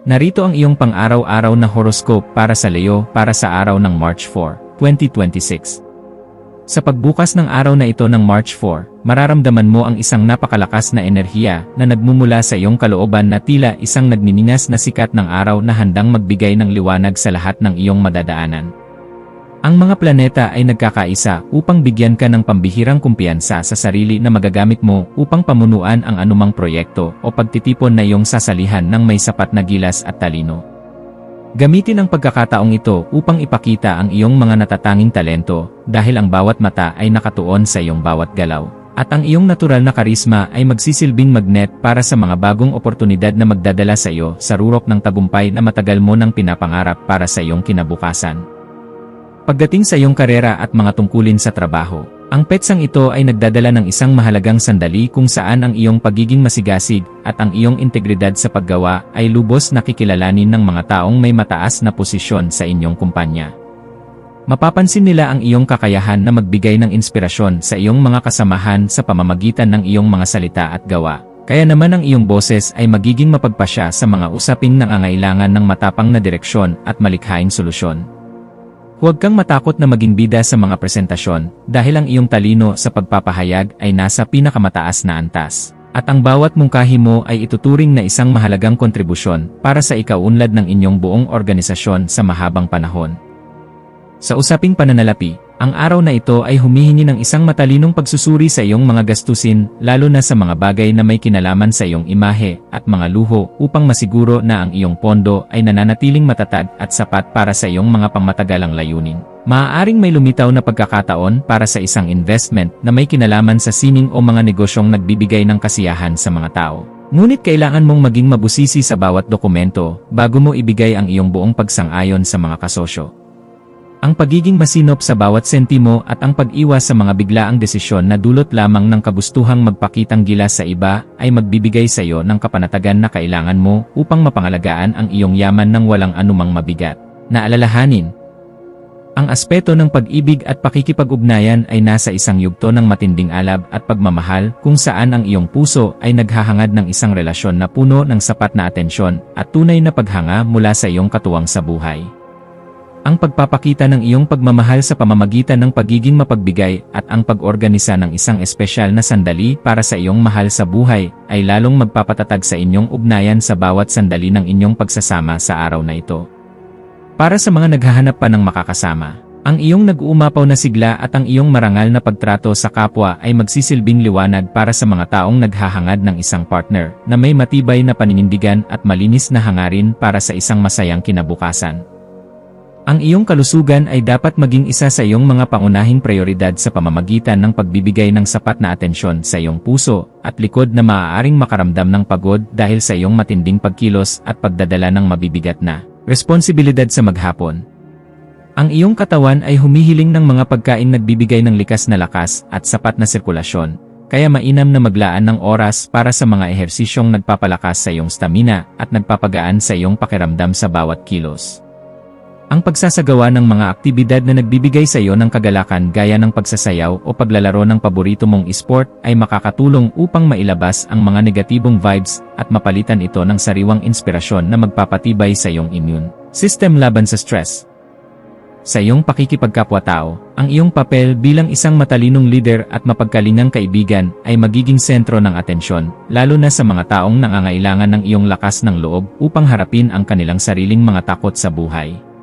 Narito ang iyong pang-araw-araw na horoscope para sa Leo para sa araw ng March 4, 2026. Sa pagbukas ng araw na ito ng March 4, mararamdaman mo ang isang napakalakas na enerhiya na nagmumula sa iyong kalooban na tila isang nagniningas na sikat ng araw na handang magbigay ng liwanag sa lahat ng iyong madadaanan. Ang mga planeta ay nagkakaisa upang bigyan ka ng pambihirang kumpiyansa sa sarili na magagamit mo upang pamunuan ang anumang proyekto o pagtitipon na iyong sasalihan ng may sapat na gilas at talino. Gamitin ang pagkakataong ito upang ipakita ang iyong mga natatanging talento dahil ang bawat mata ay nakatuon sa iyong bawat galaw. At ang iyong natural na karisma ay magsisilbing magnet para sa mga bagong oportunidad na magdadala sa iyo sa rurok ng tagumpay na matagal mo nang pinapangarap para sa iyong kinabukasan. Pagdating sa iyong karera at mga tungkulin sa trabaho, ang petsang ito ay nagdadala ng isang mahalagang sandali kung saan ang iyong pagiging masigasig at ang iyong integridad sa paggawa ay lubos na kikilalanin ng mga taong may mataas na posisyon sa inyong kumpanya. Mapapansin nila ang iyong kakayahan na magbigay ng inspirasyon sa iyong mga kasamahan sa pamamagitan ng iyong mga salita at gawa. Kaya naman ang iyong boses ay magiging mapagpasya sa mga usaping nangangailangan ng matapang na direksyon at malikhaing solusyon. Huwag kang matakot na maging bida sa mga presentasyon dahil ang iyong talino sa pagpapahayag ay nasa pinakamataas na antas. At ang bawat mungkahi mo ay ituturing na isang mahalagang kontribusyon para sa ikaunlad ng inyong buong organisasyon sa mahabang panahon. Sa usaping pananalapi, ang araw na ito ay humihingi ng isang matalinong pagsusuri sa iyong mga gastusin, lalo na sa mga bagay na may kinalaman sa iyong imahe at mga luho upang masiguro na ang iyong pondo ay nananatiling matatag at sapat para sa iyong mga pangmatagalang layunin. Maaaring may lumitaw na pagkakataon para sa isang investment na may kinalaman sa sining o mga negosyong nagbibigay ng kasiyahan sa mga tao. Ngunit kailangan mong maging mabusisi sa bawat dokumento bago mo ibigay ang iyong buong pagsang-ayon sa mga kasosyo. Ang pagiging masinop sa bawat sentimo at ang pag-iwas sa mga biglaang desisyon na dulot lamang ng kagustuhang magpakitang gilas sa iba ay magbibigay sa iyo ng kapanatagan na kailangan mo upang mapangalagaan ang iyong yaman ng walang anumang mabigat na alalahanin. Ang aspeto ng pag-ibig at pakikipag-ugnayan ay nasa isang yugto ng matinding alab at pagmamahal kung saan ang iyong puso ay naghahangad ng isang relasyon na puno ng sapat na atensyon at tunay na paghanga mula sa iyong katuwang sa buhay. Ang pagpapakita ng iyong pagmamahal sa pamamagitan ng pagiging mapagbigay at ang pag-organisa ng isang espesyal na sandali para sa iyong mahal sa buhay ay lalong magpapatatag sa inyong ugnayan sa bawat sandali ng inyong pagsasama sa araw na ito. Para sa mga naghahanap pa ng makakasama, ang iyong nag-uumapaw na sigla at ang iyong marangal na pagtrato sa kapwa ay magsisilbing liwanag para sa mga taong naghahangad ng isang partner na may matibay na paninindigan at malinis na hangarin para sa isang masayang kinabukasan. Ang iyong kalusugan ay dapat maging isa sa iyong mga pangunahing prioridad sa pamamagitan ng pagbibigay ng sapat na atensyon sa iyong puso at likod na maaaring makaramdam ng pagod dahil sa iyong matinding pagkilos at pagdadala ng mabibigat na responsibilidad sa maghapon. Ang iyong katawan ay humihiling ng mga pagkain nagbibigay ng likas na lakas at sapat na sirkulasyon, kaya mainam na maglaan ng oras para sa mga ehersisyong nagpapalakas sa iyong stamina at nagpapagaan sa iyong pakiramdam sa bawat kilos. Ang pagsasagawa ng mga aktibidad na nagbibigay sa iyo ng kagalakan gaya ng pagsasayaw o paglalaro ng paborito mong esport ay makakatulong upang mailabas ang mga negatibong vibes at mapalitan ito ng sariwang inspirasyon na magpapatibay sa iyong immune system laban sa stress. Sa iyong pakikipagkapwa-tao, ang iyong papel bilang isang matalinong leader at mapagkalingang kaibigan ay magiging sentro ng atensyon, lalo na sa mga taong nangangailangan ng iyong lakas ng loob upang harapin ang kanilang sariling mga takot sa buhay.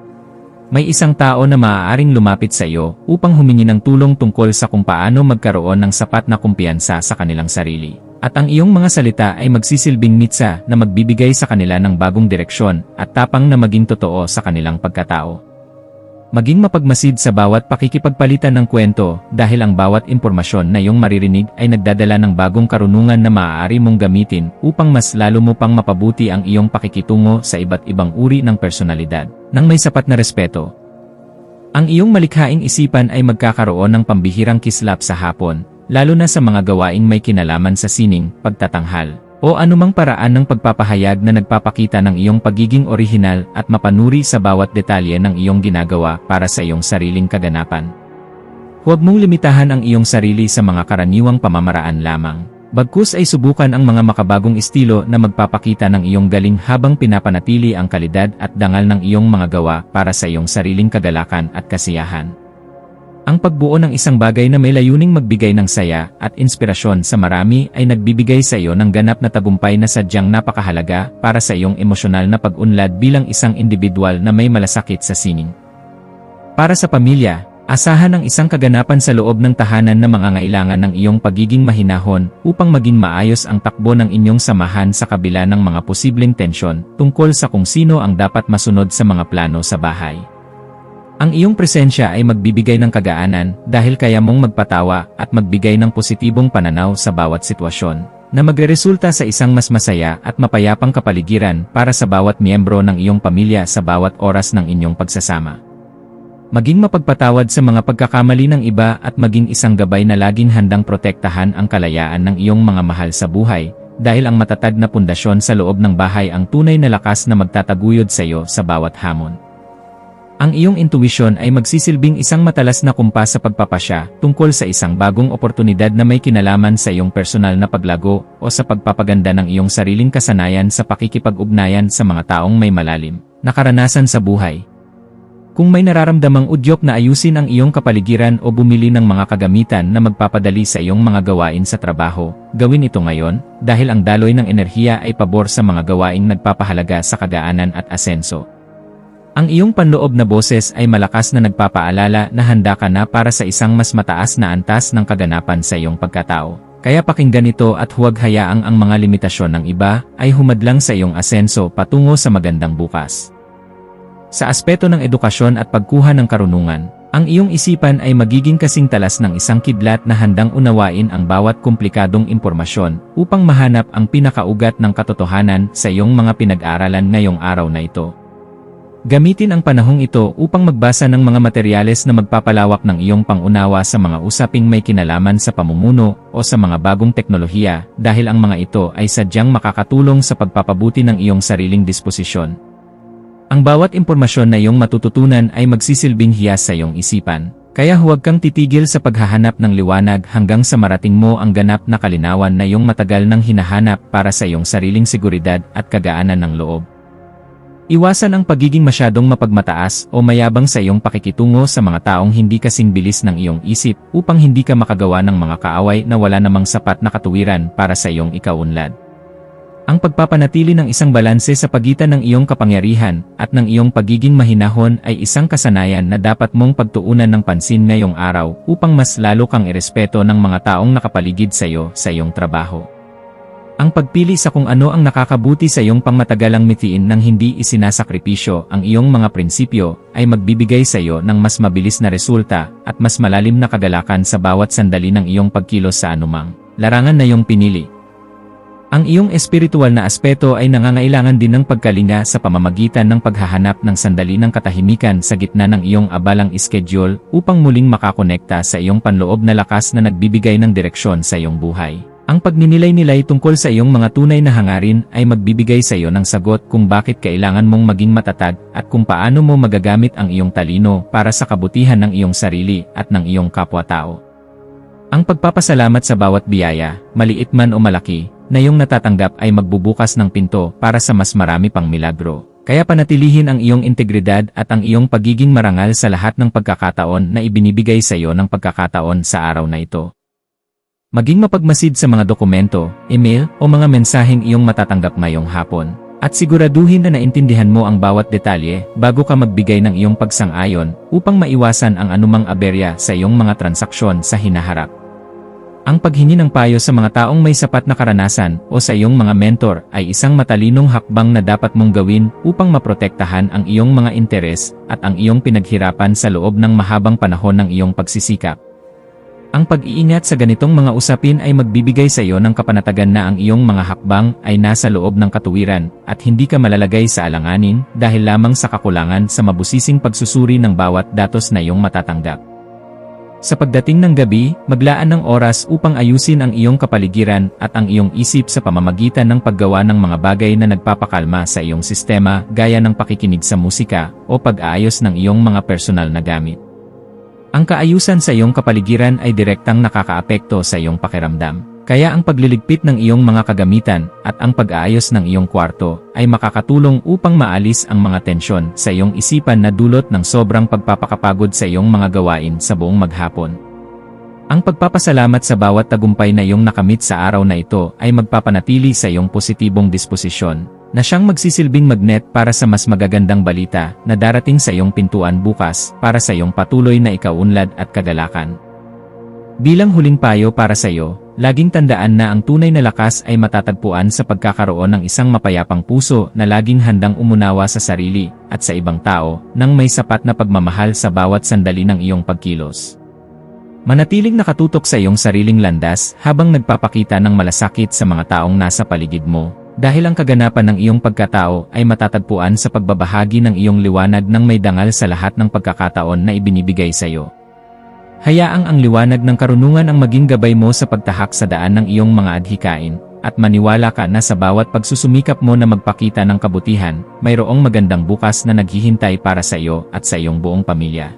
May isang tao na maaaring lumapit sa iyo upang humingi ng tulong tungkol sa kung paano magkaroon ng sapat na kumpiyansa sa kanilang sarili. At ang iyong mga salita ay magsisilbing mitsa na magbibigay sa kanila ng bagong direksyon at tapang na maging totoo sa kanilang pagkatao. Maging mapagmasid sa bawat pakikipagpalitan ng kwento dahil ang bawat impormasyon na iyong maririnig ay nagdadala ng bagong karunungan na maaari mong gamitin upang mas lalo mo pang mapabuti ang iyong pakikitungo sa iba't ibang uri ng personalidad nang may sapat na respeto. Ang iyong malikhaing isipan ay magkakaroon ng pambihirang kislap sa hapon, lalo na sa mga gawaing may kinalaman sa sining, pagtatanghal, o anumang paraan ng pagpapahayag na nagpapakita ng iyong pagiging orihinal at mapanuri sa bawat detalye ng iyong ginagawa para sa iyong sariling kaganapan. Huwag mong limitahan ang iyong sarili sa mga karaniwang pamamaraan lamang. Bagkus ay subukan ang mga makabagong estilo na magpapakita ng iyong galing habang pinapanatili ang kalidad at dangal ng iyong mga gawa para sa iyong sariling kagalakan at kasiyahan. Ang pagbuo ng isang bagay na may layuning magbigay ng saya at inspirasyon sa marami ay nagbibigay sa iyo ng ganap na tagumpay na sadyang napakahalaga para sa iyong emosyonal na pag-unlad bilang isang individual na may malasakit sa sining. Para sa pamilya, asahan ang isang kaganapan sa loob ng tahanan na mangangailangan ng iyong pagiging mahinahon upang maging maayos ang takbo ng inyong samahan sa kabila ng mga posibleng tensyon tungkol sa kung sino ang dapat masunod sa mga plano sa bahay. Ang iyong presensya ay magbibigay ng kagaanan dahil kaya mong magpatawa at magbigay ng positibong pananaw sa bawat sitwasyon, na magreresulta sa isang mas masaya at mapayapang kapaligiran para sa bawat miyembro ng iyong pamilya sa bawat oras ng inyong pagsasama. Maging mapagpatawad sa mga pagkakamali ng iba at maging isang gabay na laging handang protektahan ang kalayaan ng iyong mga mahal sa buhay, dahil ang matatag na pundasyon sa loob ng bahay ang tunay na lakas na magtataguyod sa iyo sa bawat hamon. Ang iyong intuisyon ay magsisilbing isang matalas na kumpas sa pagpapasya tungkol sa isang bagong oportunidad na may kinalaman sa iyong personal na paglago o sa pagpapaganda ng iyong sariling kasanayan sa pakikipag-ugnayan sa mga taong may malalim na karanasan sa buhay. Kung may nararamdamang udyok na ayusin ang iyong kapaligiran o bumili ng mga kagamitan na magpapadali sa iyong mga gawain sa trabaho, gawin ito ngayon, dahil ang daloy ng enerhiya ay pabor sa mga gawaing nagpapahalaga sa kagaanan at asenso. Ang iyong panloob na boses ay malakas na nagpapaalala na handa ka na para sa isang mas mataas na antas ng kaganapan sa iyong pagkatao. Kaya pakinggan ito at huwag hayaang ang mga limitasyon ng iba ay humadlang sa iyong asenso patungo sa magandang bukas. Sa aspeto ng edukasyon at pagkuha ng karunungan, ang iyong isipan ay magiging kasing talas ng isang kidlat na handang unawain ang bawat komplikadong impormasyon upang mahanap ang pinakaugat ng katotohanan sa iyong mga pinag-aralan ngayong araw na ito. Gamitin ang panahong ito upang magbasa ng mga materyales na magpapalawak ng iyong pangunawa sa mga usaping may kinalaman sa pamumuno o sa mga bagong teknolohiya, dahil ang mga ito ay sadyang makakatulong sa pagpapabuti ng iyong sariling disposisyon. Ang bawat impormasyon na iyong matututunan ay magsisilbing hiyas sa iyong isipan, kaya huwag kang titigil sa paghahanap ng liwanag hanggang sa marating mo ang ganap na kalinawan na iyong matagal nang hinahanap para sa iyong sariling seguridad at kagaanan ng loob. Iwasan ang pagiging masyadong mapagmataas o mayabang sa iyong pakikitungo sa mga taong hindi kasing bilis ng iyong isip upang hindi ka makagawa ng mga kaaway na wala namang sapat na katuwiran para sa iyong ikaunlad. Ang pagpapanatili ng isang balanse sa pagitan ng iyong kapangyarihan at ng iyong pagiging mahinahon ay isang kasanayan na dapat mong pagtuunan ng pansin ngayong araw upang mas lalo kang irespeto ng mga taong nakapaligid sa iyo sa iyong trabaho. Ang pagpili sa kung ano ang nakakabuti sa iyong pangmatagalang mitiin nang hindi isinasakripisyo ang iyong mga prinsipyo ay magbibigay sa iyo ng mas mabilis na resulta at mas malalim na kagalakan sa bawat sandali ng iyong pagkilos sa anumang larangan na iyong pinili. Ang iyong espiritual na aspeto ay nangangailangan din ng pagkalinga sa pamamagitan ng paghahanap ng sandali ng katahimikan sa gitna ng iyong abalang schedule upang muling makakonekta sa iyong panloob na lakas na nagbibigay ng direksyon sa iyong buhay. Ang pagninilay-nilay tungkol sa iyong mga tunay na hangarin ay magbibigay sa iyo ng sagot kung bakit kailangan mong maging matatag at kung paano mo magagamit ang iyong talino para sa kabutihan ng iyong sarili at ng iyong kapwa-tao. Ang pagpapasalamat sa bawat biyaya, maliit man o malaki, na iyong natatanggap ay magbubukas ng pinto para sa mas marami pang milagro. Kaya panatilihin ang iyong integridad at ang iyong pagiging marangal sa lahat ng pagkakataon na ibinibigay sa iyo ng pagkakataon sa araw na ito. Maging mapagmasid sa mga dokumento, email, o mga mensaheng iyong matatanggap ngayong hapon. At siguraduhin na naintindihan mo ang bawat detalye bago ka magbigay ng iyong pagsang-ayon upang maiwasan ang anumang aberya sa iyong mga transaksyon sa hinaharap. Ang paghingi ng payo sa mga taong may sapat na karanasan o sa iyong mga mentor ay isang matalinong hakbang na dapat mong gawin upang maprotektahan ang iyong mga interes at ang iyong pinaghirapan sa loob ng mahabang panahon ng iyong pagsisikap. Ang pag-iingat sa ganitong mga usapin ay magbibigay sa iyo ng kapanatagan na ang iyong mga hakbang ay nasa loob ng katuwiran at hindi ka malalagay sa alanganin dahil lamang sa kakulangan sa mabusising pagsusuri ng bawat datos na iyong matatanggap. Sa pagdating ng gabi, maglaan ng oras upang ayusin ang iyong kapaligiran at ang iyong isip sa pamamagitan ng paggawa ng mga bagay na nagpapakalma sa iyong sistema gaya ng pakikinig sa musika o pag-aayos ng iyong mga personal na gamit. Ang kaayusan sa iyong kapaligiran ay direktang nakakaapekto sa iyong pakiramdam. Kaya ang pagliligpit ng iyong mga kagamitan at ang pag-aayos ng iyong kwarto ay makakatulong upang maalis ang mga tensyon sa iyong isipan na dulot ng sobrang pagpapakapagod sa iyong mga gawain sa buong maghapon. Ang pagpapasalamat sa bawat tagumpay na iyong nakamit sa araw na ito ay magpapanatili sa iyong positibong disposisyon na siyang magsisilbing magnet para sa mas magagandang balita na darating sa iyong pintuan bukas para sa iyong patuloy na ikaunlad at kagalakan. Bilang huling payo para sa iyo, laging tandaan na ang tunay na lakas ay matatagpuan sa pagkakaroon ng isang mapayapang puso na laging handang umunawa sa sarili at sa ibang tao nang may sapat na pagmamahal sa bawat sandali ng iyong pagkilos. Manatiling nakatutok sa iyong sariling landas habang nagpapakita ng malasakit sa mga taong nasa paligid mo, dahil ang kaganapan ng iyong pagkatao ay matatagpuan sa pagbabahagi ng iyong liwanag ng may dangal sa lahat ng pagkakataon na ibinibigay sa iyo. Hayaang ang liwanag ng karunungan ang maging gabay mo sa pagtahak sa daan ng iyong mga adhikain, at maniwala ka na sa bawat pagsusumikap mo na magpakita ng kabutihan, mayroong magandang bukas na naghihintay para sa iyo at sa iyong buong pamilya.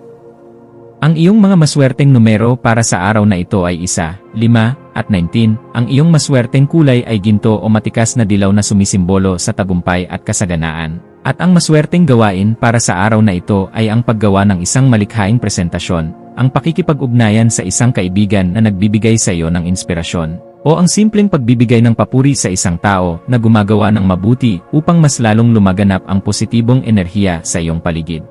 Ang iyong mga maswerteng numero para sa araw na ito ay 1, 5, at 19. Ang iyong maswerteng kulay ay ginto o matikas na dilaw na sumisimbolo sa tagumpay at kasaganaan. At ang maswerteng gawain para sa araw na ito ay ang paggawa ng isang malikhaing presentasyon, ang pakikipag-ugnayan sa isang kaibigan na nagbibigay sa iyo ng inspirasyon, o ang simpleng pagbibigay ng papuri sa isang tao na gumagawa ng mabuti upang mas lalong lumaganap ang positibong enerhiya sa iyong paligid.